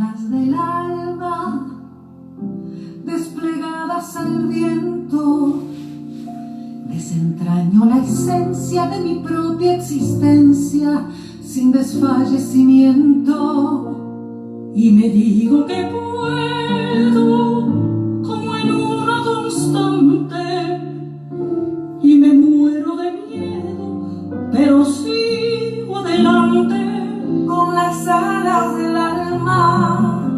alas del alma desplegadas al viento, desentraño la esencia de mi propia existencia sin desfallecimiento. Y me digo que puedo, como en una constante, y me muero de miedo, pero sigo adelante. Con las alas del alma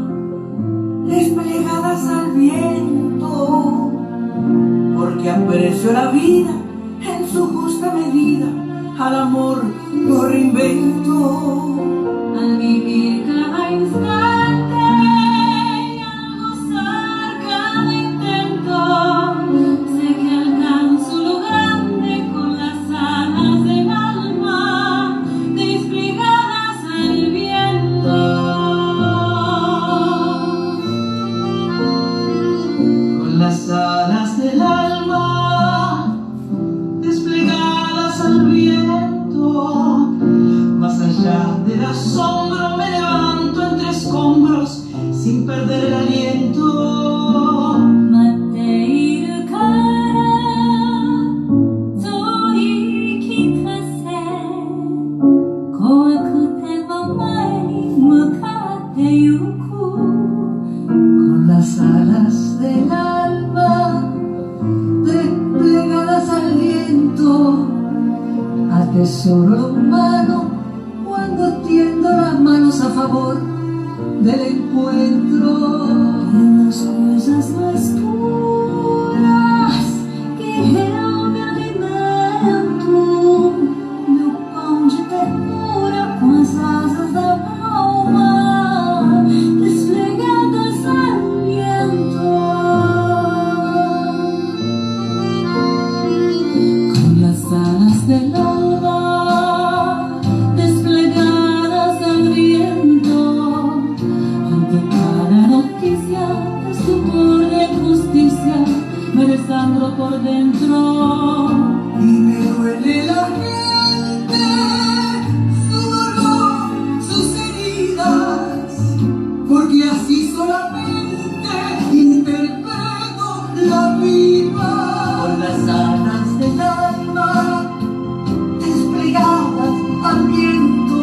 desplegadas al viento, porque aprecio la vida en su justa medida, al amor lo reinvento. Al vivir cada instante y al gozar cada intento, sé que alcanzo lo grande con las alas del alma desplegadas al viento. Con las alas del alma desplegadas al viento, más allá del asombro me levanto entre escombros sin perder el aliento. Con las alas del alma desplegadas al viento, atesoro lo humano cuando tiendo las manos a favor del encuentro. En las cosas más puras que eu me alimento, meu pão de ternura com as asas da alma desplegadas al viento. Con las alas del alma desplegadas al viento, ante cada noticia de estupor, de justicia, me desangro por dentro. Y me duele la gente, su dolor, sus heridas, porque así solamente interpreto la vida. Con las alas del alma desplegadas al viento,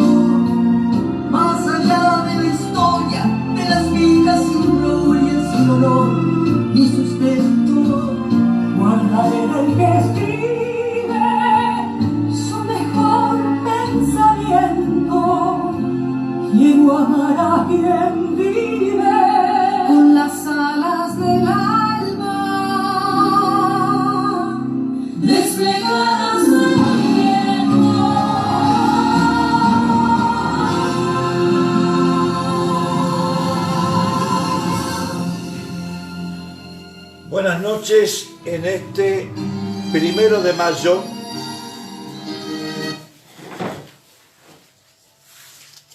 más allá de la historia, de las vidas sin gloria, sin dolor ni sustento, guardaré del que escribe su mejor pensamiento. Quiero amar a quien vive con las alas del alma desplegadas al viento. Buenas noches en este 1 de mayo.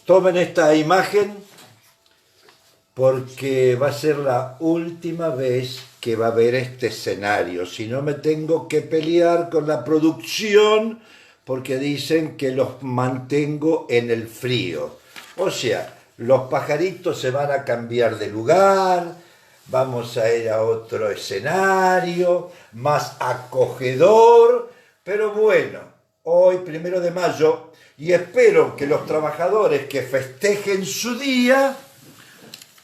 Tomen esta imagen porque va a ser la última vez que va a ver este escenario. Si no, me tengo que pelear con la producción porque dicen que los mantengo en el frío. O sea, los pajaritos se van a cambiar de lugar, vamos a ir a otro escenario más acogedor, pero bueno, hoy 1 de mayo, y espero que los trabajadores que festejen su día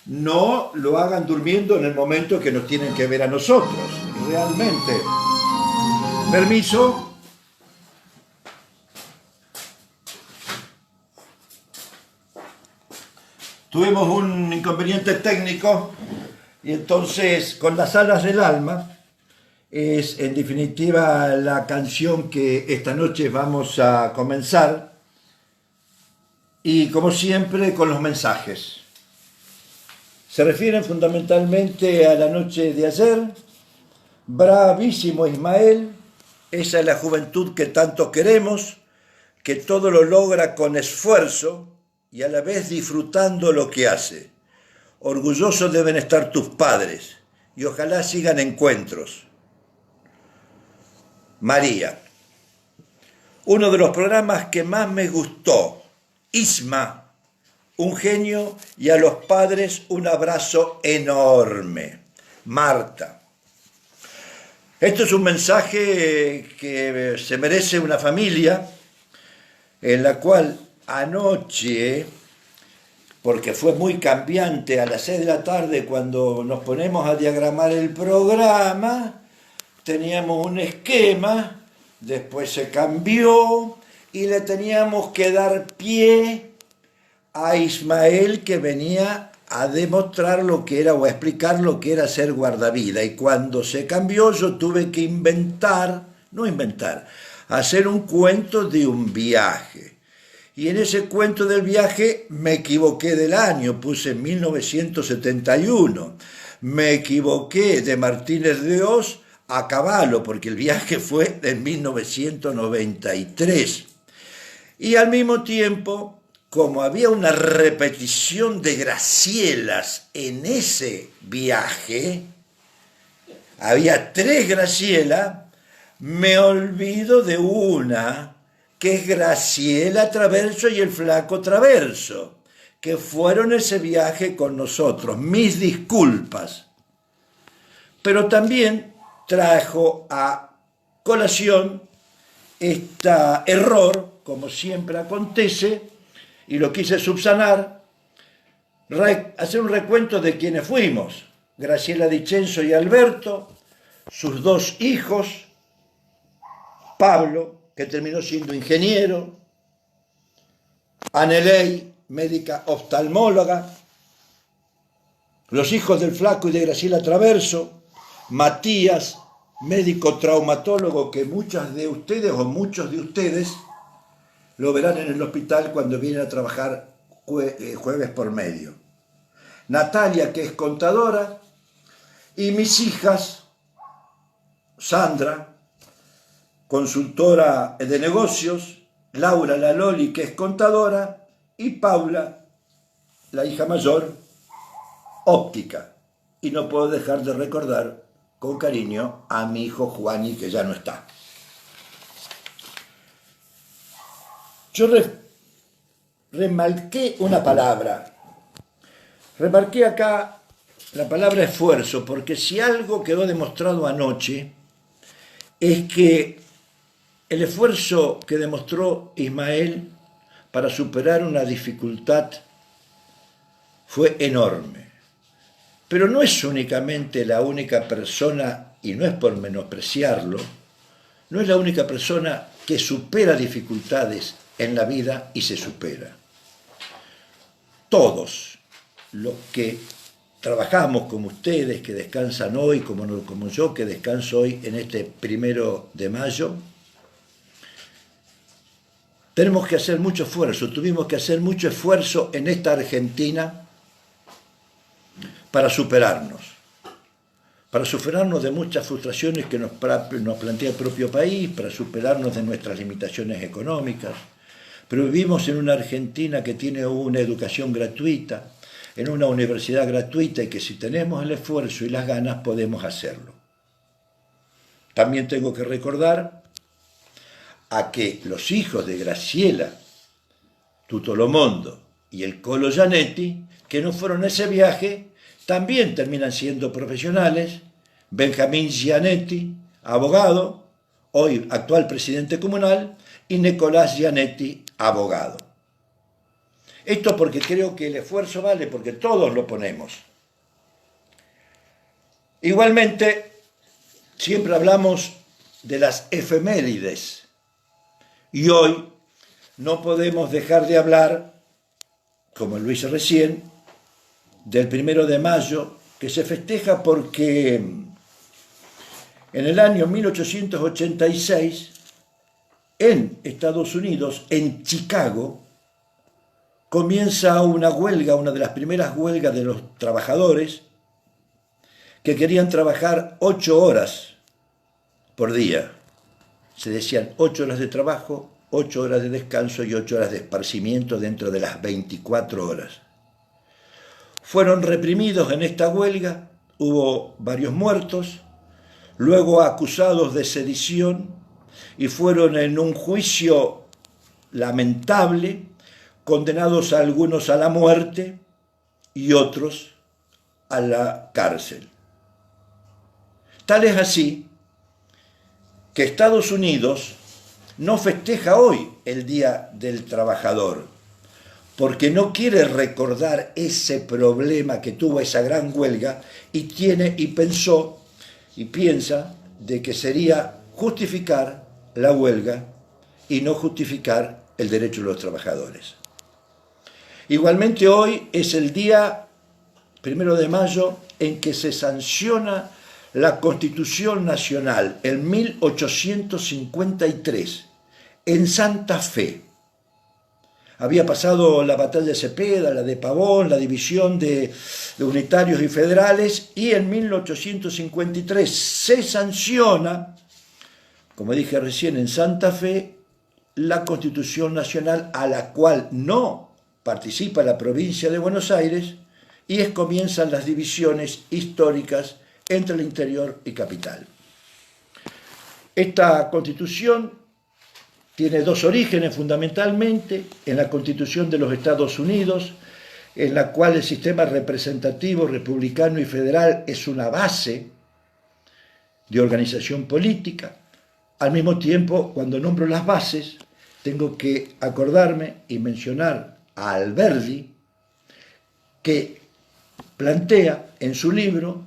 no lo hagan durmiendo en el momento que nos tienen que ver a nosotros, realmente. Permiso. Tuvimos un inconveniente técnico y entonces con las alas del alma es en definitiva la canción que esta noche vamos a comenzar, y como siempre con los mensajes. Se refieren fundamentalmente a la noche de ayer. Bravísimo Ismael, esa es la juventud que tanto queremos, que todo lo logra con esfuerzo y a la vez disfrutando lo que hace. Orgullosos deben estar tus padres y ojalá sigan encuentros. María. Uno de los programas que más me gustó, Isma, un genio, y a los padres un abrazo enorme. Marta. Esto es un mensaje que se merece una familia, en la cual anoche, porque fue muy cambiante, a las 6 de la tarde cuando nos ponemos a diagramar el programa, teníamos un esquema, después se cambió y le teníamos que dar pie a Ismael, que venía a demostrar lo que era o a explicar lo que era ser guardavida. Y cuando se cambió yo tuve que hacer un cuento de un viaje. Y en ese cuento del viaje me equivoqué del año, puse 1971. Me equivoqué de Martínez de Oz a Cavallo, porque el viaje fue en 1993. Y al mismo tiempo, como había una repetición de Gracielas en ese viaje, había 3 Graciela, me olvido de una, que es Graciela Traverso y el Flaco Traverso, que fueron ese viaje con nosotros. Mis disculpas. Pero también trajo a colación este error, como siempre acontece, y lo quise subsanar, hacer un recuento de quienes fuimos. Graciela Dicenzo y Alberto, sus 2 hijos, Pablo, que terminó siendo ingeniero, Aneley, médica oftalmóloga, los hijos del Flaco y de Graciela Traverso, Matías, médico traumatólogo, que muchas de ustedes o muchos de ustedes lo verán en el hospital cuando vienen a trabajar jueves por medio. Natalia, que es contadora, y mis hijas, Sandra, consultora de negocios, Laura, la Loli, que es contadora, y Paula, la hija mayor, óptica. Y no puedo dejar de recordar con cariño a mi hijo Juani, que ya no está. Yo remarqué una palabra. Remarqué acá la palabra esfuerzo, porque si algo quedó demostrado anoche es que el esfuerzo que demostró Ismael para superar una dificultad fue enorme. Pero no es únicamente la única persona, y no es por menospreciarlo, no es la única persona que supera dificultades en la vida y se supera. Todos los que trabajamos, como ustedes que descansan hoy, como yo que descanso hoy en este 1 de mayo, tenemos que hacer mucho esfuerzo, tuvimos que hacer mucho esfuerzo en esta Argentina para superarnos de muchas frustraciones que nos plantea el propio país, para superarnos de nuestras limitaciones económicas. Pero vivimos en una Argentina que tiene una educación gratuita, en una universidad gratuita, y que si tenemos el esfuerzo y las ganas podemos hacerlo. También tengo que recordar a que los hijos de Graciela Tutolomondo y el Colo Gianetti, que no fueron a ese viaje, también terminan siendo profesionales. Benjamín Gianetti, abogado, hoy actual presidente comunal, y Nicolás Gianetti, abogado. Esto porque creo que el esfuerzo vale, porque todos lo ponemos. Igualmente, siempre hablamos de las efemérides, y hoy no podemos dejar de hablar, como lo hice recién, del 1 de mayo, que se festeja porque en el año 1886, en Estados Unidos, en Chicago, comienza una huelga, una de las primeras huelgas de los trabajadores, que querían trabajar 8 horas por día. Se decían 8 horas de trabajo, 8 horas de descanso y 8 horas de esparcimiento dentro de las 24 horas. Fueron reprimidos en esta huelga, hubo varios muertos, luego acusados de sedición, y fueron en un juicio lamentable condenados algunos a la muerte y otros a la cárcel. Tal es así que Estados Unidos no festeja hoy el Día del Trabajador, porque no quiere recordar ese problema que tuvo esa gran huelga y pensó y piensa de que sería justificar la huelga y no justificar el derecho de los trabajadores. Igualmente hoy es el día 1 de mayo en que se sanciona la Constitución Nacional en 1853 en Santa Fe. Había pasado la batalla de Cepeda, la de Pavón, la división de unitarios y federales, y en 1853 se sanciona, como dije recién, en Santa Fe, la Constitución Nacional, a la cual no participa la provincia de Buenos Aires, y comienzan las divisiones históricas entre el interior y capital. Esta Constitución tiene dos orígenes fundamentalmente: en la Constitución de los Estados Unidos, en la cual el sistema representativo, republicano y federal es una base de organización política. Al mismo tiempo, cuando nombro las bases, tengo que acordarme y mencionar a Alberdi, que plantea en su libro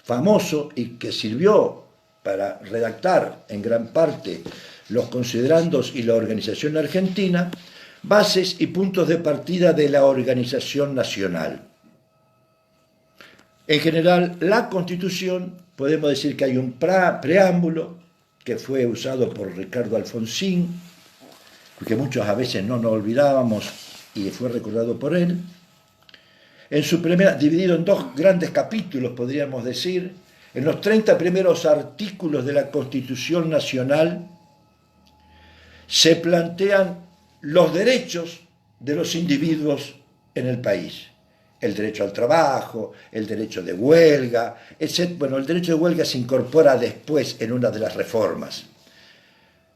famoso y que sirvió para redactar en gran parte los considerandos y la organización argentina, bases y puntos de partida de la organización nacional. En general, la Constitución, podemos decir que hay un preámbulo que fue usado por Ricardo Alfonsín, que muchos a veces no nos olvidábamos y fue recordado por él. En su primera, dividido en dos grandes capítulos, podríamos decir, en los 30 primeros artículos de la Constitución Nacional se plantean los derechos de los individuos en el país. El derecho al trabajo, el derecho de huelga, etc. Bueno, el derecho de huelga se incorpora después en una de las reformas.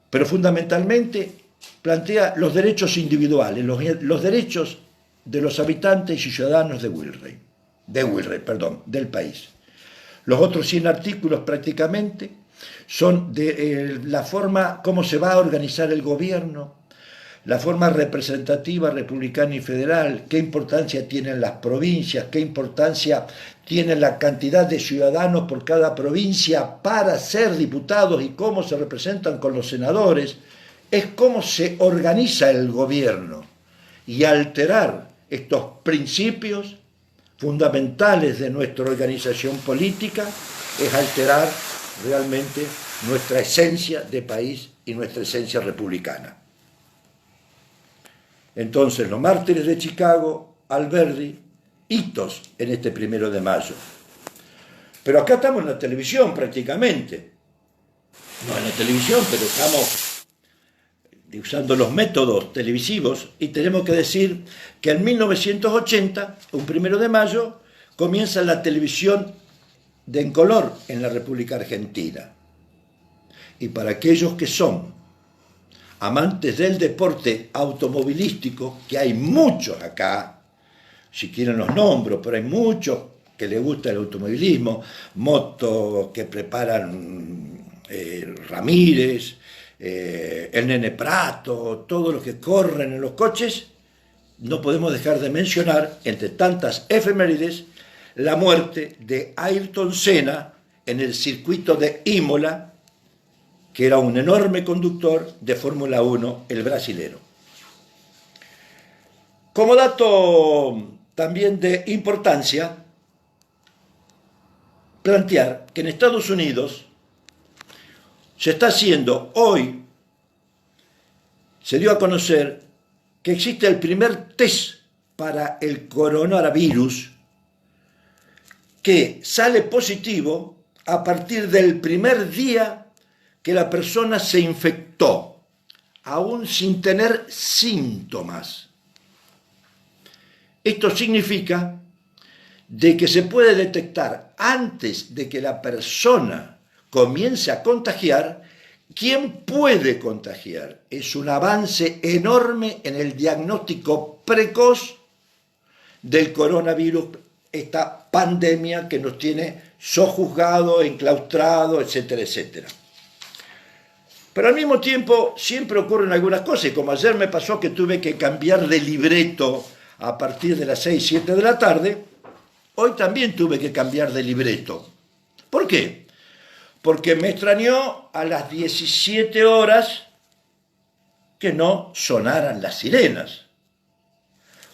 Pero fundamentalmente plantea los derechos individuales, los derechos de los habitantes y ciudadanos del país. Los otros 100 artículos prácticamente son de la forma como se va a organizar el gobierno, la forma representativa, republicana y federal, qué importancia tienen las provincias, qué importancia tiene la cantidad de ciudadanos por cada provincia para ser diputados y cómo se representan con los senadores. Es cómo se organiza el gobierno, y alterar estos principios fundamentales de nuestra organización política es alterar realmente nuestra esencia de país y nuestra esencia republicana. Entonces, los mártires de Chicago, Alberdi, hitos en este 1 de mayo. Pero acá estamos en la televisión prácticamente. No en la televisión, pero estamos usando los métodos televisivos, y tenemos que decir que en 1980, un 1 de mayo, comienza la televisión en color en la República Argentina. Y para aquellos que son amantes del deporte automovilístico, que hay muchos acá, si quieren los nombro, pero hay muchos que les gusta el automovilismo, motos que preparan Ramírez, el Nene Prato, todos los que corren en los coches, no podemos dejar de mencionar, entre tantas efemérides, la muerte de Ayrton Senna en el circuito de Imola, que era un enorme conductor de Fórmula 1, el brasilero. Como dato también de importancia, plantear que en Estados Unidos se está haciendo hoy, se dio a conocer que existe el primer test para el coronavirus que sale positivo a partir del primer día que la persona se infectó, aún sin tener síntomas. Esto significa de que se puede detectar antes de que la persona comience a contagiar ¿Quién puede contagiar? Es un avance enorme en el diagnóstico precoz del coronavirus, esta pandemia que nos tiene sojuzgados, enclaustrados, etcétera, etcétera. Pero al mismo tiempo siempre ocurren algunas cosas, y como ayer me pasó que tuve que cambiar de libreto a partir de las 6, 7 de la tarde, hoy también tuve que cambiar de libreto. ¿Por qué? Porque me extrañó a las 17 horas que no sonaran las sirenas,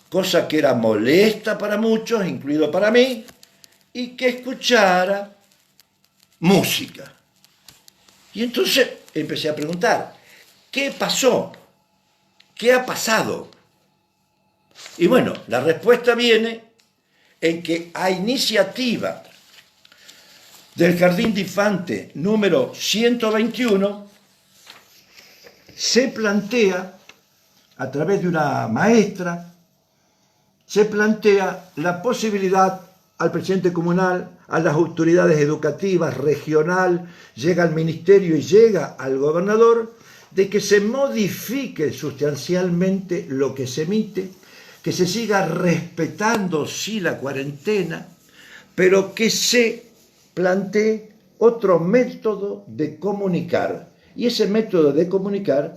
cosa que era molesta para muchos, incluido para mí, y que escuchara música. Y entonces empecé a preguntar, ¿qué pasó? ¿Qué ha pasado? Y bueno, la respuesta viene en que a iniciativa del Jardín de Infantes número 121 se plantea, a través de una maestra, se plantea la posibilidad al presidente comunal, a las autoridades educativas, regional, llega al ministerio y llega al gobernador, de que se modifique sustancialmente lo que se emite, que se siga respetando, sí, la cuarentena, pero que se plantee otro método de comunicar. Y ese método de comunicar,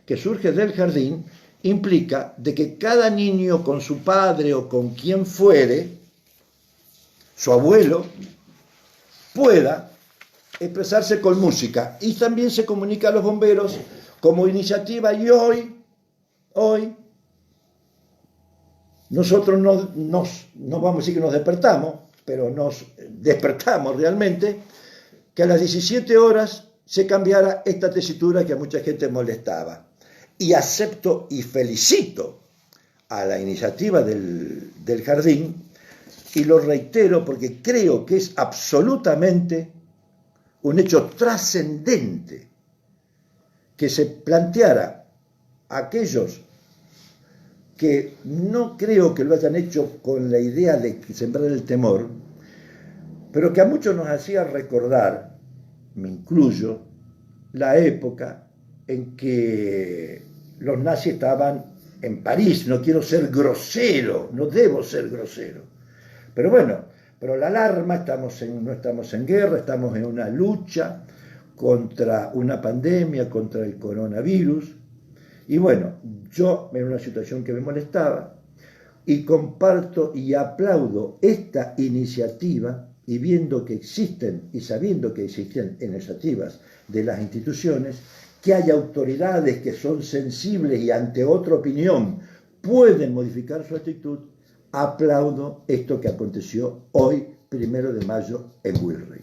que surge del jardín, implica de que cada niño con su padre o con quien fuere, su abuelo, pueda expresarse con música. Y también se comunica a los bomberos como iniciativa, y hoy nosotros no vamos a decir que nos despertamos, pero nos despertamos realmente, que a las 17 horas se cambiara esta tesitura que a mucha gente molestaba. Y acepto y felicito a la iniciativa del jardín, y lo reitero porque creo que es absolutamente un hecho trascendente que se planteara a aquellos que no creo que lo hayan hecho con la idea de sembrar el temor, pero que a muchos nos hacía recordar, me incluyo, la época en que los nazis estaban en París. No quiero ser grosero, no debo ser grosero, pero bueno, pero la alarma, no estamos en guerra, estamos en una lucha contra una pandemia, contra el coronavirus. Y bueno, yo en una situación que me molestaba, y comparto y aplaudo esta iniciativa, y viendo que existen y sabiendo que existen iniciativas de las instituciones, que hay autoridades que son sensibles y ante otra opinión pueden modificar su actitud, aplaudo esto que aconteció hoy, 1 de mayo, en Wilrey.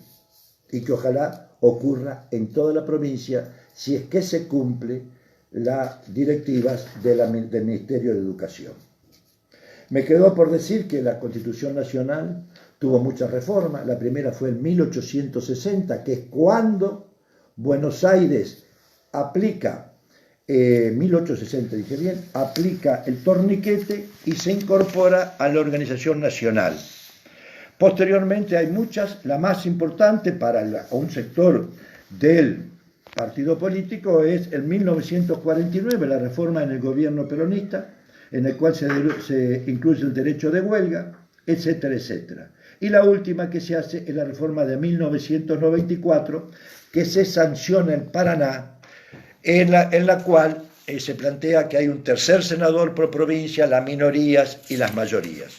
Y que ojalá ocurra en toda la provincia si es que se cumple las directivas del Ministerio de Educación. Me quedó por decir que la Constitución Nacional tuvo muchas reformas. La primera fue en 1860, que es cuando Buenos Aires aplica, 1860 dije bien, aplica el torniquete y se incorpora a la Organización Nacional. Posteriormente hay muchas, la más importante para un sector del partido político es el 1949, la reforma en el gobierno peronista, en el cual se incluye el derecho de huelga, etcétera, etcétera. Y la última que se hace es la reforma de 1994, que se sanciona en Paraná, en la cual se plantea que hay un tercer senador por provincia, las minorías y las mayorías,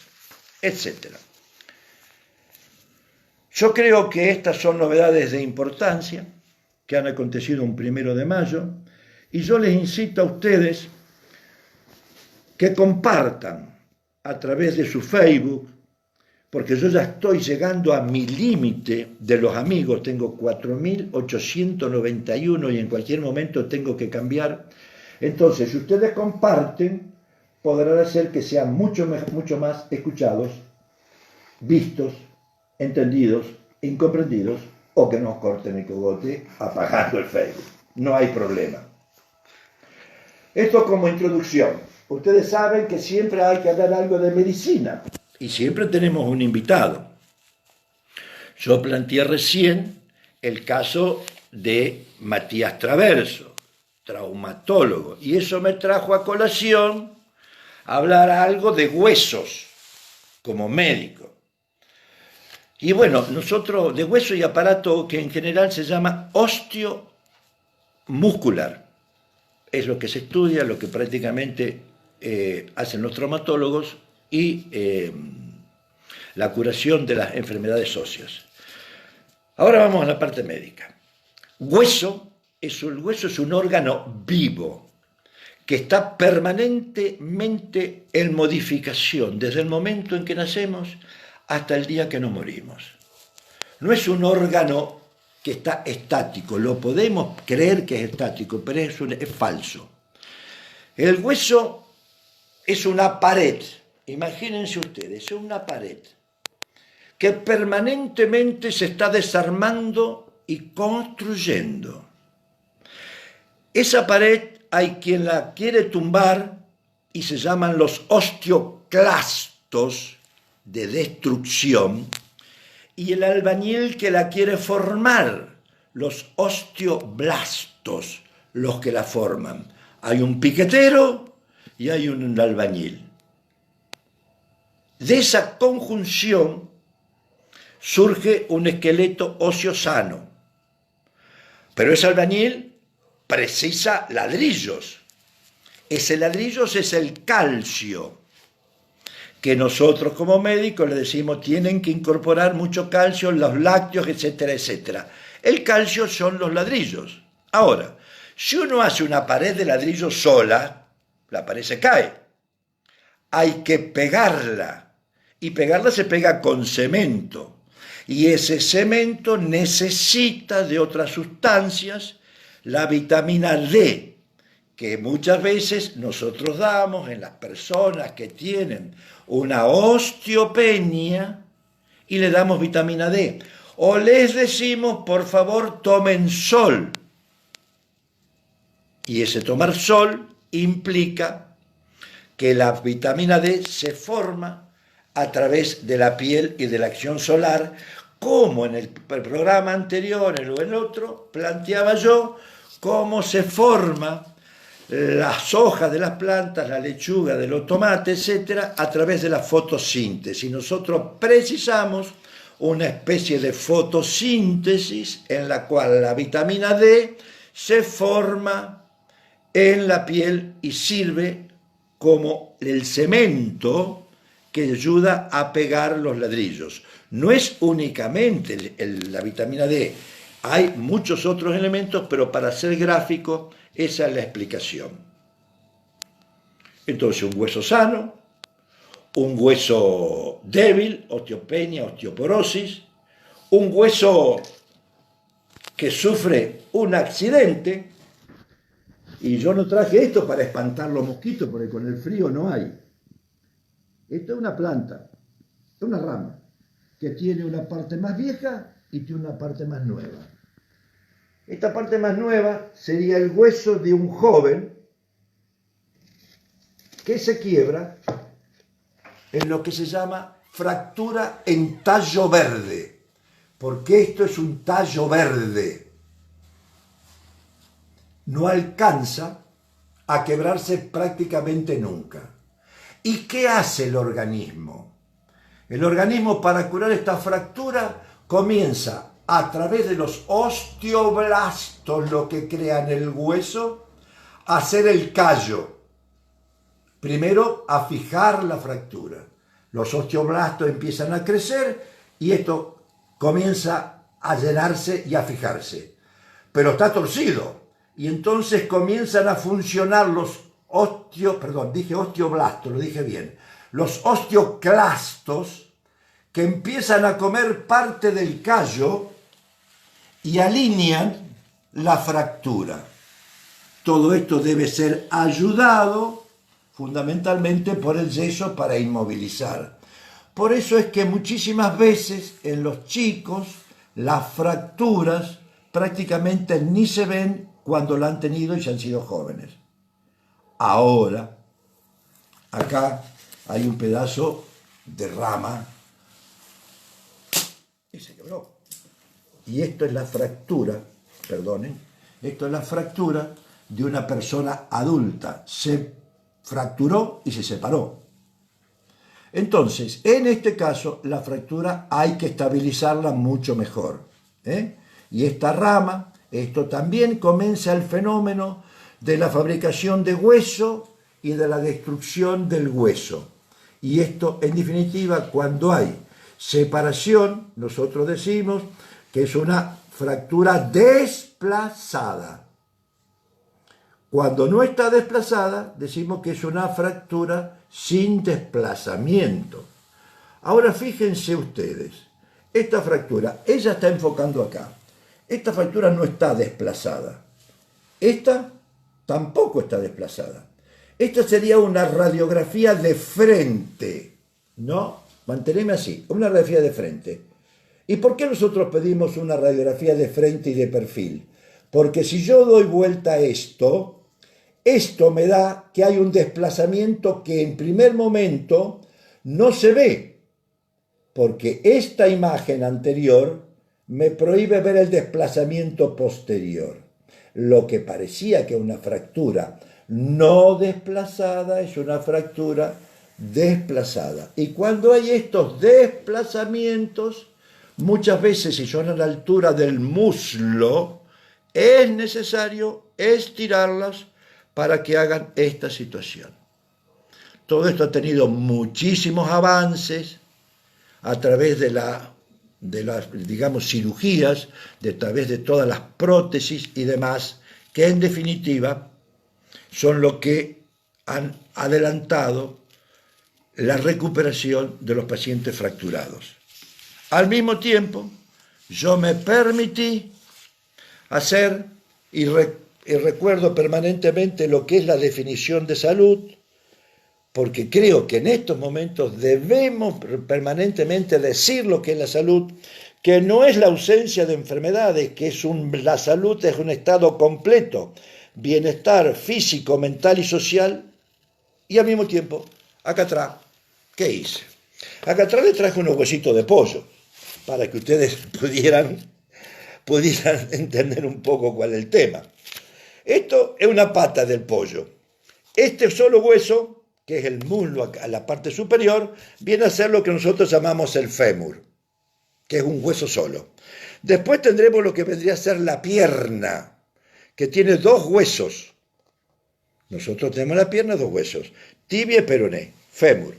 etcétera. Yo creo que estas son novedades de importancia que han acontecido un 1 de mayo, y yo les incito a ustedes que compartan a través de su Facebook, porque yo ya estoy llegando a mi límite de los amigos, tengo 4.891 y en cualquier momento tengo que cambiar. Entonces, si ustedes comparten, podrán hacer que sean mucho más escuchados, vistos, entendidos, incomprendidos, o que nos corten el cogote apagando el Facebook. No hay problema. Esto como introducción. Ustedes saben que siempre hay que hablar algo de medicina y siempre tenemos un invitado. Yo planteé recién el caso de Matías Traverso, traumatólogo, y eso me trajo a colación hablar algo de huesos como médico. Y bueno, nosotros de hueso y aparato que en general se llama osteomuscular, es lo que se estudia, lo que prácticamente hacen los traumatólogos y la curación de las enfermedades óseas. Ahora vamos a la parte médica. El hueso es un órgano vivo que está permanentemente en modificación desde el momento en que nacemos hasta el día que nos morimos. No es un órgano que está estático, lo podemos creer que es estático, pero es falso. El hueso es una pared, imagínense ustedes, es una pared que permanentemente se está desarmando y construyendo. Esa pared hay quien la quiere tumbar y se llaman los osteoclastos de destrucción, y el albañil que la quiere formar, los osteoblastos, los que la forman. Hay un piquetero y hay un albañil. De esa conjunción surge un esqueleto óseo sano, pero ese albañil precisa ladrillos. Ese ladrillos es el calcio, que nosotros como médicos le decimos tienen que incorporar mucho calcio en los lácteos, etcétera, etcétera. El calcio son los ladrillos. Ahora, si uno hace una pared de ladrillo sola, la pared se cae. Hay que pegarla, y pegarla se pega con cemento. Y ese cemento necesita de otras sustancias, la vitamina D, que muchas veces nosotros damos en las personas que tienen una osteopenia y le damos vitamina D. O les decimos, por favor, tomen sol. Y ese tomar sol implica que la vitamina D se forma a través de la piel y de la acción solar, como en el programa anterior o en el otro, planteaba yo cómo se forma las hojas de las plantas, la lechuga de los tomates, etcétera, a través de la fotosíntesis. Nosotros precisamos una especie de fotosíntesis en la cual la vitamina D se forma en la piel y sirve como el cemento que ayuda a pegar los ladrillos. No es únicamente la vitamina D, hay muchos otros elementos, pero para ser gráfico, esa es la explicación. Entonces, un hueso sano, un hueso débil, osteopenia, osteoporosis, un hueso que sufre un accidente, y yo no traje esto para espantar los mosquitos, porque con el frío no hay. Esto es una planta, es una rama, que tiene una parte más vieja y tiene una parte más nueva. Esta parte más nueva sería el hueso de un joven que se quiebra en lo que se llama fractura en tallo verde, porque esto es un tallo verde. No alcanza a quebrarse prácticamente nunca. ¿Y qué hace el organismo? El organismo, para curar esta fractura, comienza a través de los osteoblastos, lo que crean el hueso, a hacer el callo. Primero, a fijar la fractura. Los osteoblastos empiezan a crecer y esto comienza a llenarse y a fijarse. Pero está torcido y entonces comienzan a funcionar los osteoblastos, lo dije bien, los osteoclastos, que empiezan a comer parte del callo y alinean la fractura. Todo esto debe ser ayudado fundamentalmente por el yeso para inmovilizar. Por eso es que muchísimas veces en los chicos las fracturas prácticamente ni se ven cuando la han tenido y se han sido jóvenes. Ahora, acá hay un pedazo de rama y se quebró. Y esto es la fractura perdonen, esto es la fractura de una persona adulta. Se fracturó y se separó. Entonces, en este caso, la fractura hay que estabilizarla mucho mejor. Y esta rama, esto también comienza el fenómeno de la fabricación de hueso y de la destrucción del hueso. Y esto, en definitiva, cuando hay separación, nosotros decimos que es una fractura desplazada. Cuando no está desplazada, decimos que es una fractura sin desplazamiento. Ahora fíjense ustedes, esta fractura, ella está enfocando acá. Esta fractura no está desplazada. Esta tampoco está desplazada. Esta sería una radiografía de frente, ¿no? Manteneme así, una radiografía de frente. ¿Y por qué nosotros pedimos una radiografía de frente y de perfil? Porque si yo doy vuelta a esto me da que hay un desplazamiento que en primer momento no se ve, porque esta imagen anterior me prohíbe ver el desplazamiento posterior. Lo que parecía que una fractura no desplazada es una fractura desplazada. Y cuando hay estos desplazamientos, muchas veces si son a la altura del muslo, es necesario estirarlas para que hagan esta situación. Todo esto ha tenido muchísimos avances a través de las, digamos, cirugías, a través de todas las prótesis y demás, que en definitiva son lo que han adelantado la recuperación de los pacientes fracturados. Al mismo tiempo, yo me permití hacer y recuerdo permanentemente lo que es la definición de salud, porque creo que en estos momentos debemos permanentemente decir lo que es la salud, que no es la ausencia de enfermedades, que la salud es un estado completo, bienestar físico, mental y social, y al mismo tiempo, acá atrás, ¿qué hice? Acá atrás le traje unos huesitos de pollo, para que ustedes pudieran entender un poco cuál es el tema. Esto es una pata del pollo. Este solo hueso, que es el muslo a la parte superior, viene a ser lo que nosotros llamamos el fémur, que es un hueso solo. Después tendremos lo que vendría a ser la pierna, que tiene dos huesos. Nosotros tenemos la pierna, dos huesos, tibia y peroné, fémur.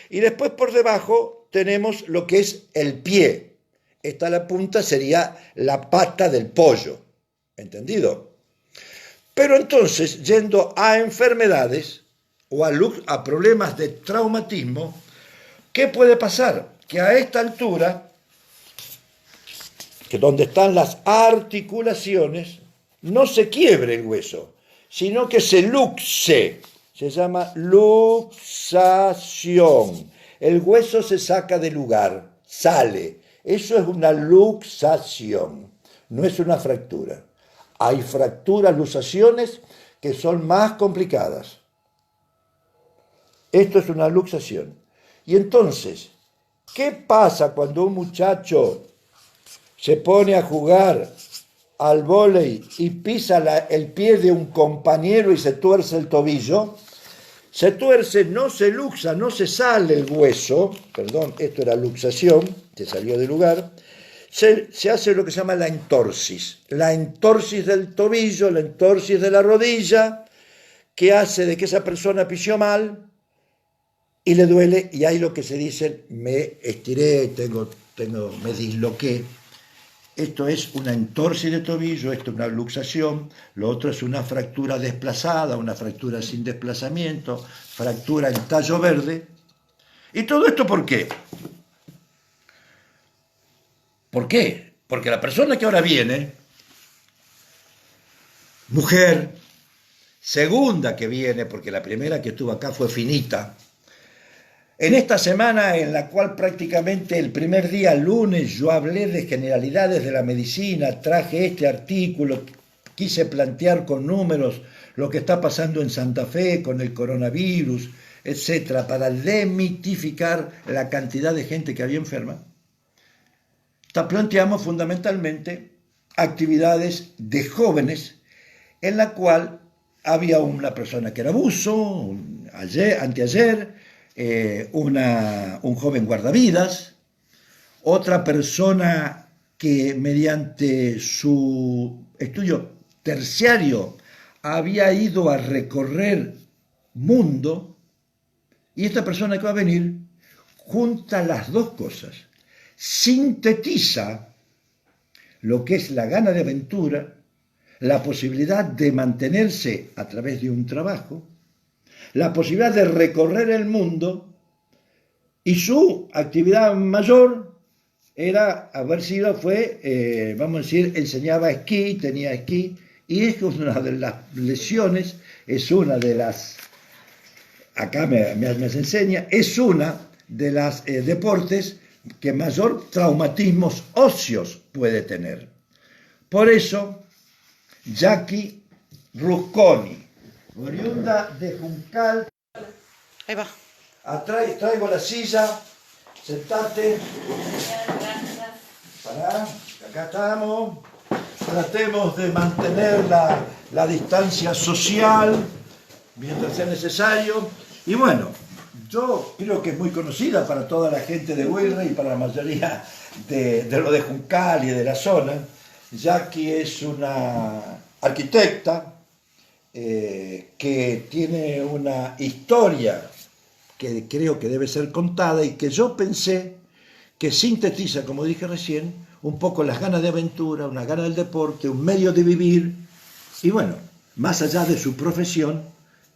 Y después por debajo tenemos lo que es el pie. Esta la punta sería la pata del pollo. ¿Entendido? Pero entonces, yendo a enfermedades o a problemas de traumatismo, ¿qué puede pasar? Que a esta altura, que donde están las articulaciones, no se quiebre el hueso, sino que se luxe. Se llama luxación. El hueso se saca del lugar, sale. Eso es una luxación, no es una fractura. Hay fracturas, luxaciones que son más complicadas. Esto es una luxación. Y entonces, ¿qué pasa cuando un muchacho se pone a jugar al vóley y pisa el pie de un compañero y se tuerce el tobillo? Se tuerce, no se luxa, no se sale el hueso, perdón, esto era luxación, se salió del lugar, se hace lo que se llama la entorsis del tobillo, la entorsis de la rodilla, que hace de que esa persona pisó mal y le duele, y hay lo que se dice, me estiré, me disloqué. Esto es una entorsis de tobillo, esto es una luxación, lo otro es una fractura desplazada, una fractura sin desplazamiento, fractura en tallo verde. ¿Y todo esto por qué? ¿Por qué? Porque la persona que ahora viene, mujer, segunda que viene, porque la primera que estuvo acá fue finita, en esta semana en la cual prácticamente el primer día, lunes, yo hablé de generalidades de la medicina, traje este artículo, quise plantear con números lo que está pasando en Santa Fe con el coronavirus, etcétera, para demitificar la cantidad de gente que había enferma. Planteamos fundamentalmente actividades de jóvenes en la cual había una persona que era buzo, anteayer, un joven guardavidas, otra persona que mediante su estudio terciario había ido a recorrer mundo, y esta persona que va a venir junta las dos cosas, sintetiza lo que es la gana de aventura, la posibilidad de mantenerse a través de un trabajo, la posibilidad de recorrer el mundo, y su actividad mayor era vamos a decir, enseñaba esquí, tenía esquí, y es una de las lesiones, es una de las, acá me enseña, es una de las deportes que mayor traumatismos óseos puede tener. Por eso, Jackie Rusconi, oriunda de Juncal. Ahí va. Atrás traigo la silla, sentate. Pará, acá estamos. Tratemos de mantener la distancia social mientras sea necesario. Y bueno, yo creo que es muy conocida para toda la gente de Wilray y para la mayoría de lo de Juncal y de la zona. Jackie es una arquitecta que tiene una historia que creo que debe ser contada y que yo pensé que sintetiza, como dije recién, un poco las ganas de aventura, una gana del deporte, un medio de vivir, y bueno, más allá de su profesión,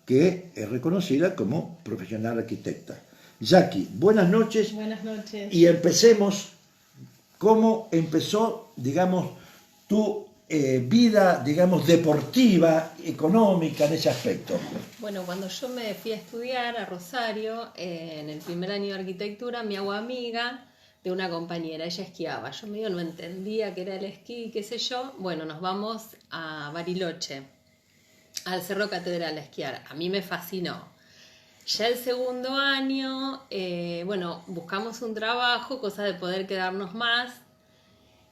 que es reconocida como profesional arquitecta. Jackie, buenas noches. Buenas noches. Y empecemos, ¿cómo empezó, digamos, tu vida, digamos, deportiva, económica en ese aspecto? Bueno, cuando yo me fui a estudiar a Rosario, en el primer año de arquitectura, me hago amiga de una compañera, ella esquiaba. Yo medio no entendía qué era el esquí, qué sé yo. Bueno, nos vamos a Bariloche, al Cerro Catedral a esquiar. A mí me fascinó. Ya el segundo año, bueno, buscamos un trabajo, cosa de poder quedarnos más.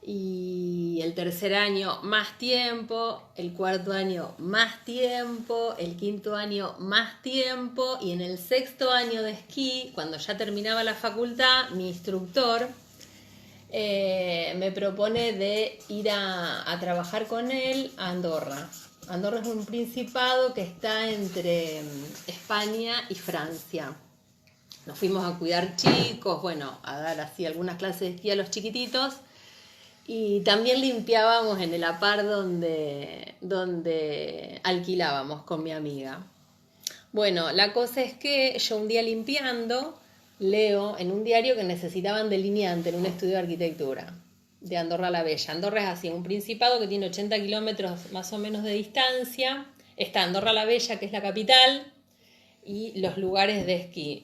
Y el tercer año más tiempo, el cuarto año más tiempo, el quinto año más tiempo, y en el sexto año de esquí, cuando ya terminaba la facultad, mi instructor me propone de ir a trabajar con él a Andorra. Andorra es un principado que está entre España y Francia. Nos fuimos a cuidar chicos, bueno, a dar así algunas clases de esquí a los chiquititos. Y también limpiábamos en el apart donde alquilábamos con mi amiga. Bueno, la cosa es que yo un día limpiando leo en un diario que necesitaban delineante en un estudio de arquitectura de Andorra la Bella. Andorra es así, un principado que tiene 80 kilómetros más o menos de distancia. Está Andorra la Bella, que es la capital, y los lugares de esquí.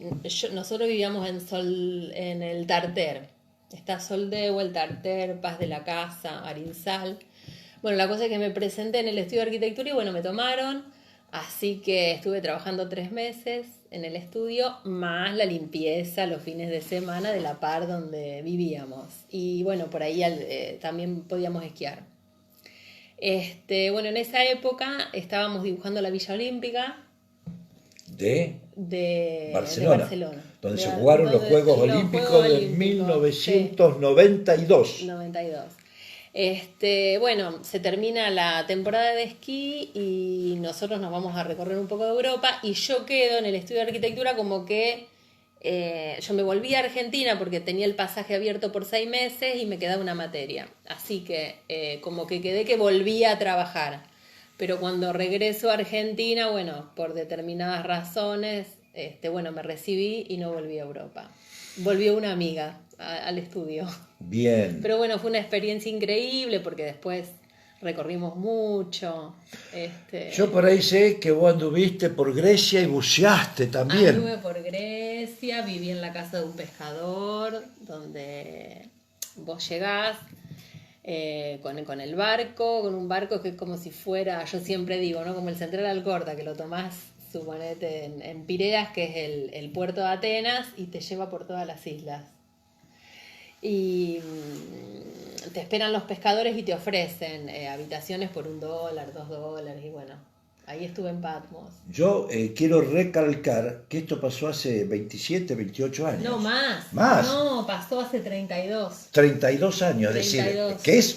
Nosotros vivíamos en el Tarter. Está Soldeu, el Tarter, Paz de la Casa, Arinsal. Bueno, la cosa es que me presenté en el estudio de arquitectura y bueno, me tomaron. Así que estuve trabajando 3 meses en el estudio, más la limpieza los fines de semana de la par donde vivíamos. Y bueno, por ahí también podíamos esquiar. Bueno, en esa época estábamos dibujando la Villa Olímpica De Barcelona, donde se Donde jugaron los Juegos los Olímpicos Juegos de Olímpicos, 1992. 92. Bueno, se termina la temporada de esquí y nosotros nos vamos a recorrer un poco de Europa y yo quedo en el estudio de arquitectura como que yo me volví a Argentina porque tenía el pasaje abierto por 6 meses y me quedaba una materia. Así que como que quedé que volvía a trabajar. Pero cuando regreso a Argentina, bueno, por determinadas razones, bueno, me recibí y no volví a Europa. Volví una amiga al estudio. Bien. Pero bueno, fue una experiencia increíble porque después recorrimos mucho. Yo por ahí sé que vos anduviste por Grecia y buceaste también. Anduve por Grecia, viví en la casa de un pescador, donde vos llegás con el barco, con un barco que es como si fuera, yo siempre digo, ¿no? Como el Central Alcorta, que lo tomás, suponete, en Pireas, que es el puerto de Atenas, y te lleva por todas las islas. Y te esperan los pescadores y te ofrecen habitaciones por $1, $2, y bueno, ahí estuve en Patmos. Yo quiero recalcar que esto pasó hace 27, 28 años. No, más. Más. No, pasó hace 32. 32 años, es 32. decir,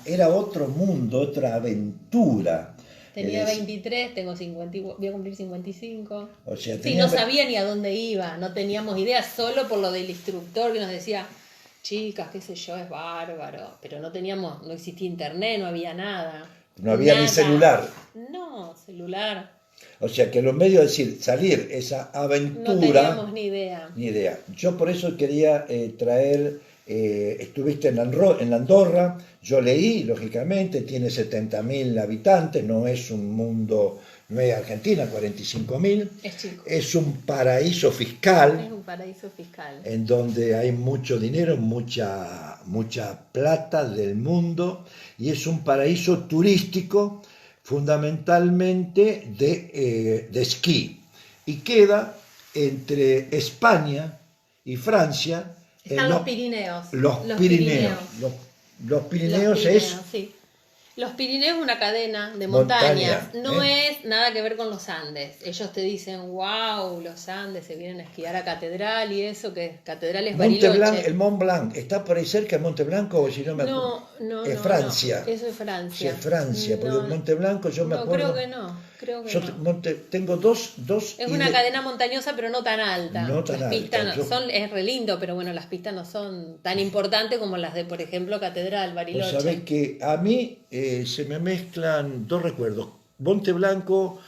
que era otro mundo, otra aventura. Tenía 23, tengo 50, voy a cumplir 55. O sea, Sí, no sabía ni a dónde iba, no teníamos idea, solo por lo del instructor que nos decía, chicas, qué sé yo, es bárbaro. Pero no existía internet, no había nada. No había ni Nada. celular. No, celular. O sea que los medios, es decir, salir esa No aventura. teníamos ni idea. Ni idea. Yo por eso quería traer, estuviste en Andorra, yo leí, lógicamente, tiene 70.000 habitantes, no es un mundo, no es Argentina, 45.000. Es chico. Es un paraíso fiscal. Es un paraíso fiscal. En donde hay mucho dinero, mucha plata del mundo, y es un paraíso turístico fundamentalmente de esquí. Y queda entre España y Francia. Están los Pirineos. Los Pirineos. Los Pirineos es... Sí. Los Pirineos es una cadena de Montaña, montañas, no es nada que ver con los Andes. Ellos te dicen, wow, los Andes se vienen a esquiar a Catedral y eso, que Catedral es Monte Bariloche. Blanc, el Mont Blanc, ¿está por ahí cerca el Monte Blanco o si no me acuerdo? No, es Francia. no, eso es Francia. Sí, es Francia, porque el Monte Blanco yo me acuerdo. Creo que Yo no. tengo dos Es una cadena montañosa, pero no tan alta. No tan las pistas alta. es re lindo, pero bueno, las pistas no son tan importantes como las de, por ejemplo, Catedral, Bariloche. Vos sabés que a mí se me mezclan dos recuerdos. Monte Blanco,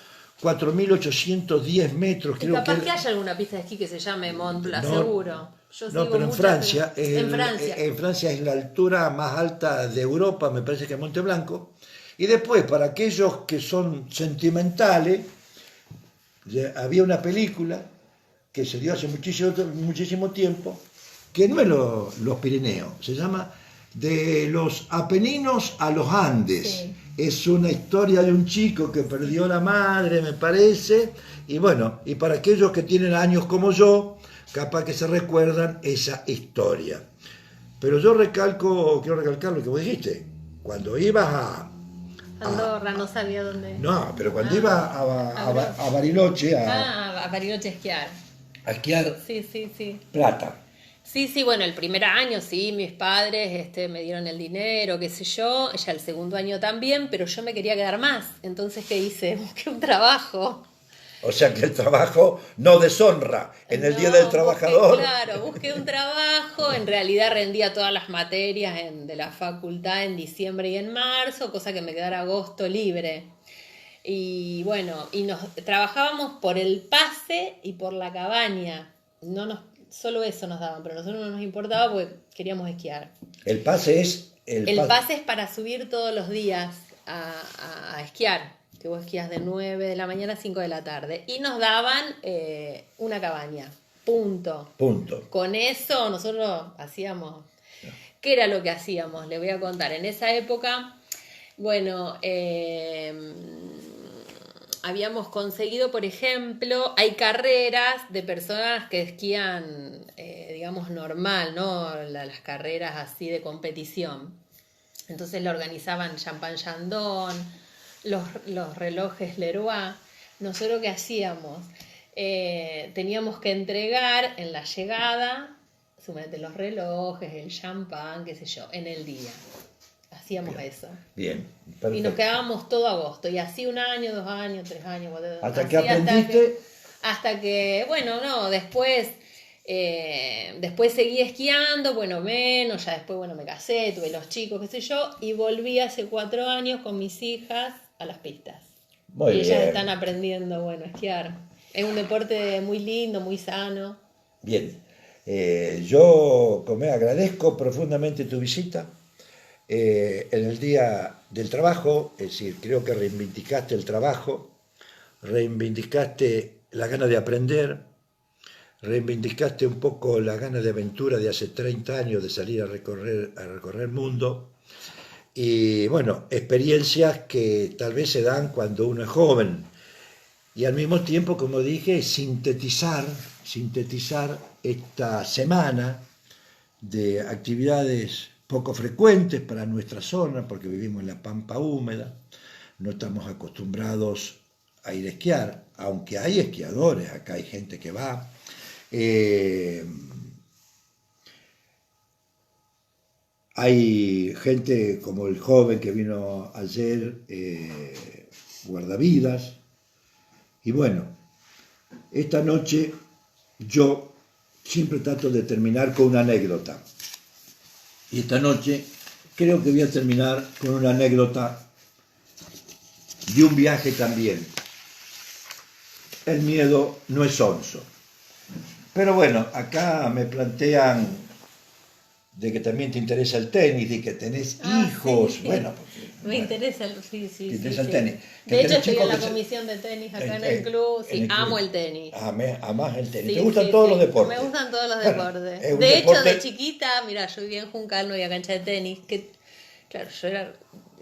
4.810 metros, Y creo capaz que que... haya alguna pista de esquí que se llame Mont Blanc, No, seguro. Yo No, sigo pero en muchas, Francia, pero- en Francia. en Francia es la altura más alta de Europa, me parece que es Monte Blanco. Y después, para aquellos que son sentimentales, había una película que se dio hace muchísimo tiempo, que no es los Pirineos, se llama De los Apeninos a los Andes. Sí. Es una historia de un chico que perdió la madre, me parece, y bueno, y para aquellos que tienen años como yo, capaz que se recuerdan esa historia. Pero yo quiero recalcar lo que vos dijiste, cuando ibas a... Andorra, no sabía dónde. No, pero cuando iba a Bariloche A Bariloche a esquiar. a esquiar Sí. plata. Sí, bueno, el primer año sí, mis padres me dieron el dinero, qué sé yo, ya el segundo año también, pero yo me quería quedar más. Entonces, ¿qué hice? Busqué un trabajo. O sea que el trabajo no deshonra en el Día del Trabajador. Busqué un trabajo, en realidad rendía todas las materias de la facultad en diciembre y en marzo, cosa que me quedara agosto libre. Y bueno, trabajábamos por el pase y por la cabaña. Solo eso nos daban, pero a nosotros no nos importaba porque queríamos esquiar. El pase es... El pase es para subir todos los días a esquiar, que vos esquías de 9 de la mañana a 5 de la tarde. Y nos daban una cabaña, punto. Con eso nosotros hacíamos... ¿Qué era lo que hacíamos? Les voy a contar. En esa época, bueno... habíamos conseguido, por ejemplo, hay carreras de personas que esquían, digamos, normal, ¿no? Las carreras así de competición. Entonces lo organizaban Champagne Chandon, los relojes Leroy. Nosotros, ¿qué hacíamos? Teníamos que entregar en la llegada, sumamente los relojes, el champán, qué sé yo, en el día. Hacíamos eso. Bien, perfecto. Y nos quedábamos todo agosto. Y así 1 año, 2 años, 3 años. ¿Hasta así, que aprendiste? Hasta que, bueno, no, después seguí esquiando, bueno, menos, ya después, bueno, me casé, tuve los chicos, qué sé yo, y volví hace 4 años con mis hijas a las pistas. Muy y bien. ellas están aprendiendo, bueno, a esquiar. Es un deporte muy lindo, muy sano. Bien, yo agradezco profundamente tu visita. En el Día del Trabajo, es decir, creo que reivindicaste el trabajo, reivindicaste la gana de aprender, reivindicaste un poco la gana de aventura de hace 30 años de salir a recorrer el mundo, y bueno, experiencias que tal vez se dan cuando uno es joven, y al mismo tiempo, como dije, sintetizar esta semana de actividades poco frecuentes para nuestra zona, porque vivimos en la pampa húmeda, no estamos acostumbrados a ir a esquiar, aunque hay esquiadores, acá hay gente que va. Hay gente como el joven que vino ayer, guardavidas. Y bueno, esta noche yo siempre trato de terminar con una anécdota. Y esta noche creo que voy a terminar con una anécdota de un viaje también. El miedo no es sonso. Pero bueno, acá me plantean de que también te interesa el tenis y que tenés hijos. Sí. Bueno, porque, Me interesa, sí. te interesa el tenis. De hecho, estoy en la que se- comisión de tenis acá en el club. Sí, amo el tenis. Amás el tenis. Sí, ¿Te gustan sí, todos sí. los deportes? Me gustan todos los Bueno, deportes. es un De hecho, deporte- de chiquita, mira, yo vivía en Juncal, no había cancha de tenis. Que, claro,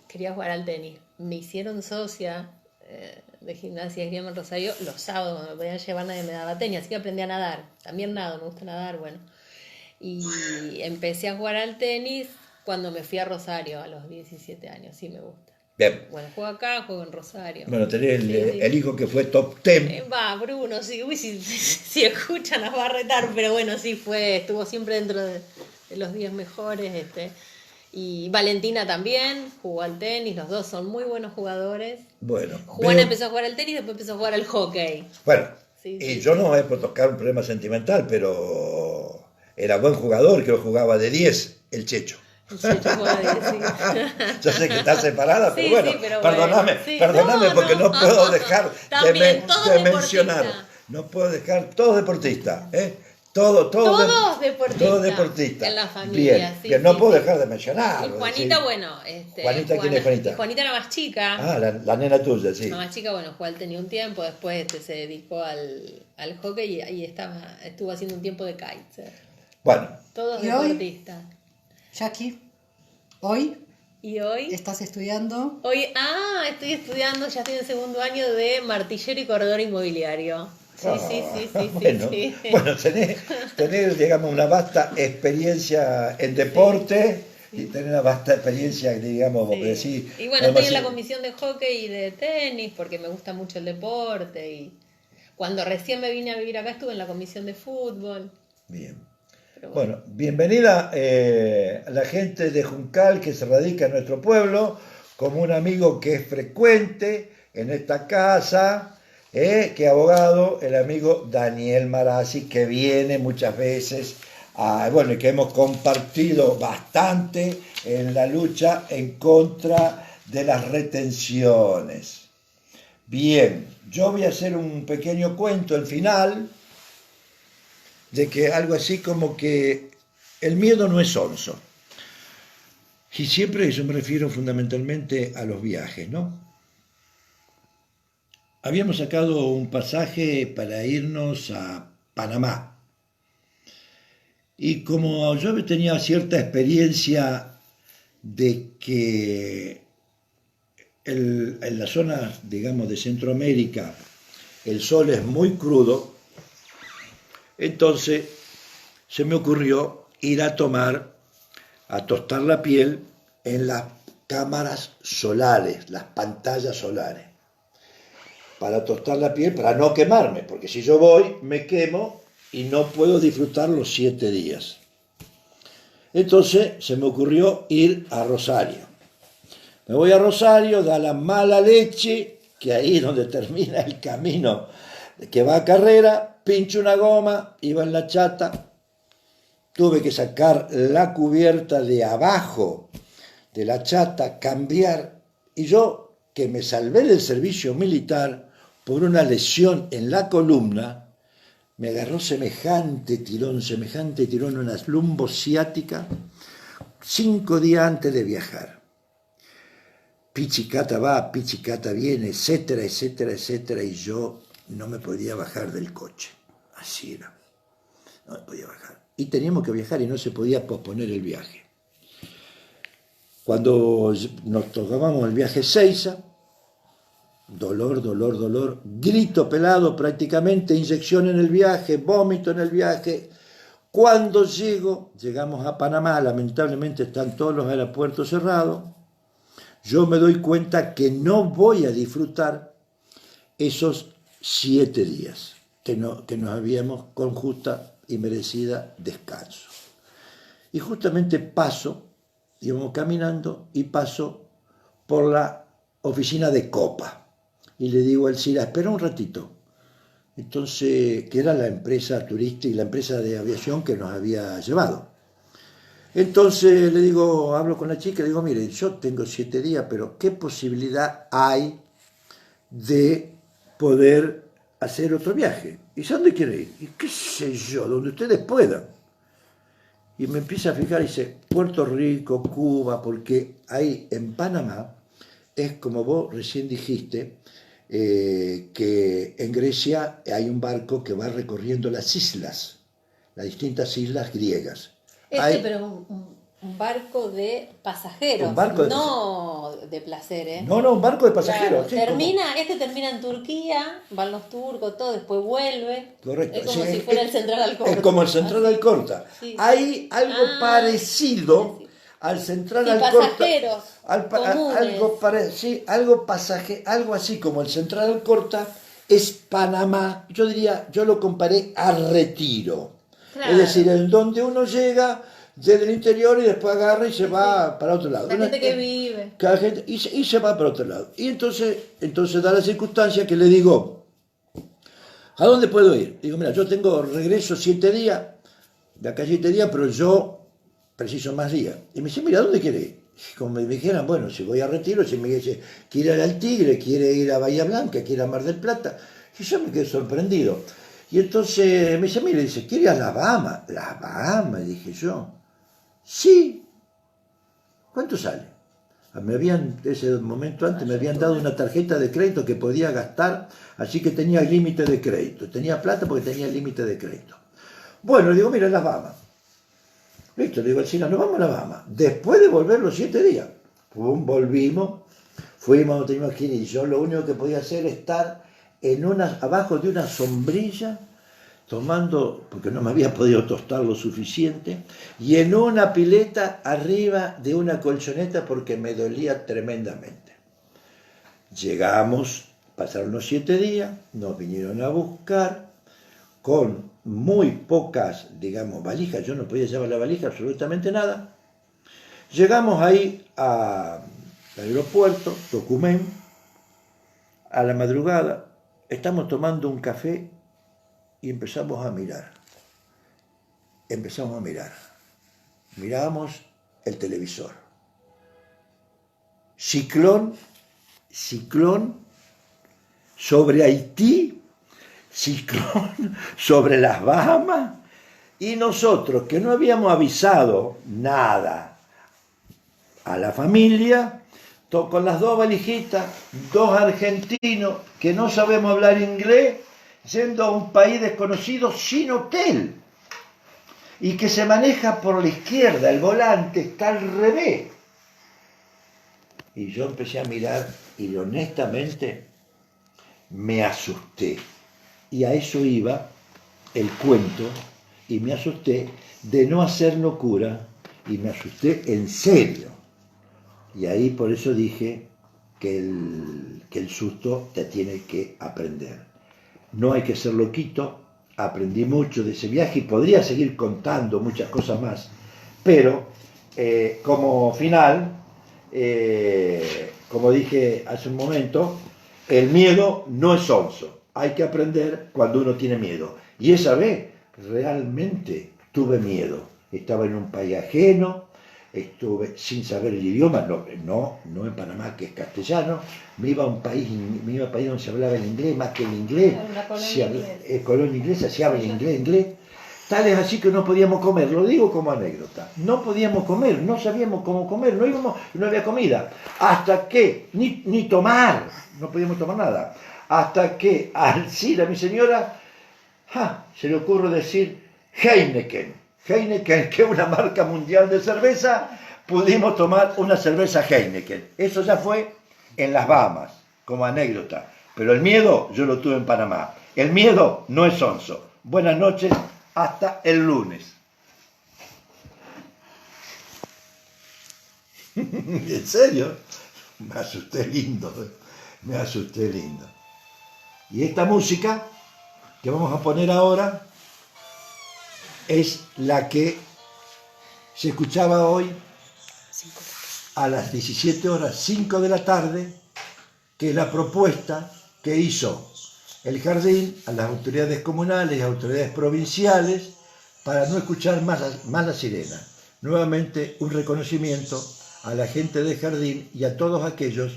quería jugar al tenis. Me hicieron socia de gimnasia y esgrima en Rosario los sábados, cuando me podían llevar, nadie me daba tenis. Así que aprendí a nadar. También nado, me gusta nadar, bueno. Y empecé a jugar al tenis cuando me fui a Rosario a los 17 años. Sí, me gusta. Bien. Bueno, juego acá, juego en Rosario. Bueno, tenés Sí. el hijo que fue top 10. Va, Bruno, sí, uy, si escucha nos va a retar, pero bueno, sí estuvo siempre dentro de los 10 mejores, Y Valentina también jugó al tenis, los dos son muy buenos jugadores. Bueno, Juana veo- empezó a jugar al tenis, después empezó a jugar al hockey. Bueno, Sí, y sí, yo no es por tocar un problema sentimental, pero era buen jugador, creo que jugaba de 10, el Checho. El Checho juega de 10, sí. Yo sé que está separada, pero Sí, bueno, sí, pero perdóname, bueno, sí. perdóname No, porque no, no. puedo dejar También, todos de deportistas. mencionar. No puedo dejar, todos deportistas, ¿eh? Todos Todos deportistas. Todos deportistas. En la familia, Bien, sí, que no sí, puedo sí. dejar de mencionar. Y Juanita, bueno, Juanita, ¿quién es Juanita? y Juanita era más chica. Ah, la nena tuya, sí. La más chica, bueno, jugó al tenis un tiempo, después se dedicó al hockey y ahí estuvo haciendo un tiempo de kitesurf. Bueno, Todos ¿Y hoy? deportistas. Jackie, hoy Y hoy, estás estudiando. estoy estudiando, ya estoy en segundo año de martillero y corredor inmobiliario. Sí, sí. Bueno, tenés, digamos, una vasta experiencia en deporte y tenés una vasta experiencia, digamos, Sí. porque decís, Y bueno, podemos estoy en la decir- comisión de hockey y de tenis porque me gusta mucho el deporte. Y cuando recién me vine a vivir acá estuve en la comisión de fútbol. Bien. Pero bueno. Bueno, bienvenida a la gente de Juncal que se radica en nuestro pueblo, como un amigo que es frecuente en esta casa, que abogado, el amigo Daniel Marazzi, que viene muchas veces, bueno, y que hemos compartido bastante en la lucha en contra de las retenciones. Bien, yo voy a hacer un pequeño cuento al final, de que algo así como que el miedo no es sonso. Y siempre yo me refiero fundamentalmente a los viajes, ¿no? Habíamos sacado un pasaje para irnos a Panamá. Y como yo tenía cierta experiencia de que en la zona, digamos, de Centroamérica, el sol es muy crudo, entonces se me ocurrió ir a tostar la piel en las cámaras solares, las pantallas solares, para tostar la piel, para no quemarme, porque si yo voy, me quemo y no puedo disfrutar los 7 días. Entonces se me ocurrió ir a Rosario. Me voy a Rosario, da la mala leche, que ahí es donde termina el camino que va a Carrera, pincho una goma, iba en la chata, tuve que sacar la cubierta de abajo de la chata, cambiar, y yo, que me salvé del servicio militar por una lesión en la columna, me agarró semejante tirón en la lumbociática 5 días antes de viajar. Pichicata va, pichicata viene, etcétera, etcétera, etcétera, y yo no me podía bajar del coche. Así era. No me podía bajar. Y teníamos que viajar y no se podía posponer el viaje. Cuando nos tocábamos el viaje Seiza, dolor, grito pelado prácticamente, inyección en el viaje, vómito en el viaje, Cuando llegamos a Panamá, lamentablemente están todos los aeropuertos cerrados, yo me doy cuenta que no voy a disfrutar esos 7 días que nos habíamos con justa y merecida descanso. Y justamente íbamos caminando y paso por la oficina de Copa. Y le digo al Sila, espera un ratito. Entonces, que era la empresa turística y la empresa de aviación que nos había llevado. Entonces le digo, hablo con la chica, le digo, mire, yo tengo 7 días, pero ¿qué posibilidad hay de poder hacer otro viaje? ¿Y a dónde quiere ir? Y qué sé yo, donde ustedes puedan. Y me empieza a fijar y dice, Puerto Rico, Cuba, porque ahí en Panamá es como vos recién dijiste, que en Grecia hay un barco que va recorriendo las distintas islas griegas. Pero un barco de pasajeros, Un barco de no de placer, ¿eh? No, un barco de pasajeros. Claro, Sí, termina en Turquía, van los turcos, todo, después vuelve. Correcto. Es como Sí, si fuera el Central Alcorta. Es como el Central Alcorta. Sí. Hay algo parecido sí. al Central Sí, Alcorta. pasajeros comunes. Algo así como el Central Alcorta es Panamá. Yo diría, yo lo comparé a Retiro. Claro. Es decir, en donde uno llega desde el interior y después agarra y se va para otro lado. La gente que vive. Y se va para otro lado. Y entonces da la circunstancia que le digo, ¿a dónde puedo ir? Digo, mira, yo regreso 7 días, de acá 7 días, pero yo preciso más días. Y me dice, mira, ¿a dónde quiere ir? Y como me dijeran, bueno, si voy a Retiro, si me dice, quiere ir al Tigre, quiere ir a Bahía Blanca, quiere ir a Mar del Plata. Y yo me quedé sorprendido. Y entonces me dice, mire, dice, ¿quiere ir a Las Bahamas? ¿Las Bahamas? Dije yo. Sí. ¿Cuánto sale? Ese momento antes me habían dado una tarjeta de crédito que podía gastar, así que tenía límite de crédito. Tenía plata porque tenía límite de crédito. Bueno, le digo, mira, Las Bahamas. Listo, le digo al Sila, nos vamos a Las Bahamas. Después de volver los 7 días, volvimos, fuimos, teníamos que ir, y yo lo único que podía hacer es estar abajo de una sombrilla, tomando, porque no me había podido tostar lo suficiente, y en una pileta arriba de una colchoneta porque me dolía tremendamente. Llegamos, pasaron los 7 días, nos vinieron a buscar con muy pocas, digamos, valijas. Yo no podía llevar la valija, absolutamente nada. Llegamos ahí al aeropuerto, Tocumen, a la madrugada, estamos tomando un café y empezamos a mirar. Mirábamos el televisor. Ciclón sobre Haití, ciclón sobre las Bahamas, y nosotros que no habíamos avisado nada a la familia, con las 2 valijitas, 2 argentinos que no sabemos hablar inglés, yendo a un país desconocido sin hotel, y que se maneja por la izquierda, el volante está al revés. Y yo empecé a mirar y honestamente me asusté. Y a eso iba el cuento, y me asusté de no hacer locura, y me asusté en serio. Y ahí por eso dije que el susto te tiene que aprender. No hay que ser loquito. Aprendí mucho de ese viaje y podría seguir contando muchas cosas más, pero como final, como dije hace un momento, el miedo no es sonso. Hay que aprender cuando uno tiene miedo. Y esa vez realmente tuve miedo. Estaba en un país ajeno, estuve sin saber el idioma, no en Panamá, que es castellano. Me iba a un país donde se hablaba el inglés, más que el inglés. Una Colonia inglesa, se habla inglés. Tal es así que no podíamos comer, lo digo como anécdota. No podíamos comer, no sabíamos cómo comer, no había comida. Hasta que, ni tomar, no podíamos tomar nada. Hasta que al Sila, mi señora, se le ocurre decir Heineken, que es una marca mundial de cerveza, pudimos tomar una cerveza Heineken. Eso ya fue en las Bahamas, como anécdota. Pero el miedo yo lo tuve en Panamá. El miedo no es sonso. Buenas noches, hasta el lunes. ¿En serio? Me asusté lindo, me asusté lindo. Y esta música que vamos a poner ahora es la que se escuchaba hoy a las 17 horas 5 de la tarde, que es la propuesta que hizo el jardín a las autoridades comunales y autoridades provinciales para no escuchar más la sirena. Nuevamente un reconocimiento a la gente del jardín y a todos aquellos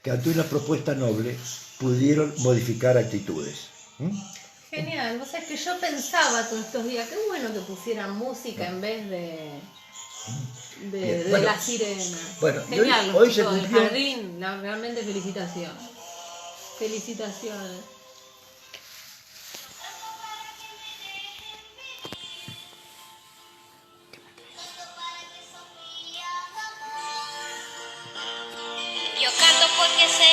que ante una propuesta noble pudieron modificar actitudes. Genial, vos sabés que yo pensaba todos estos días, qué bueno que pusieran música en vez de Bien, bueno, la sirena. bueno, y Genial, hoy los se chicos del cumplió- jardín, realmente felicitaciones. Felicitaciones. Yo canto porque sé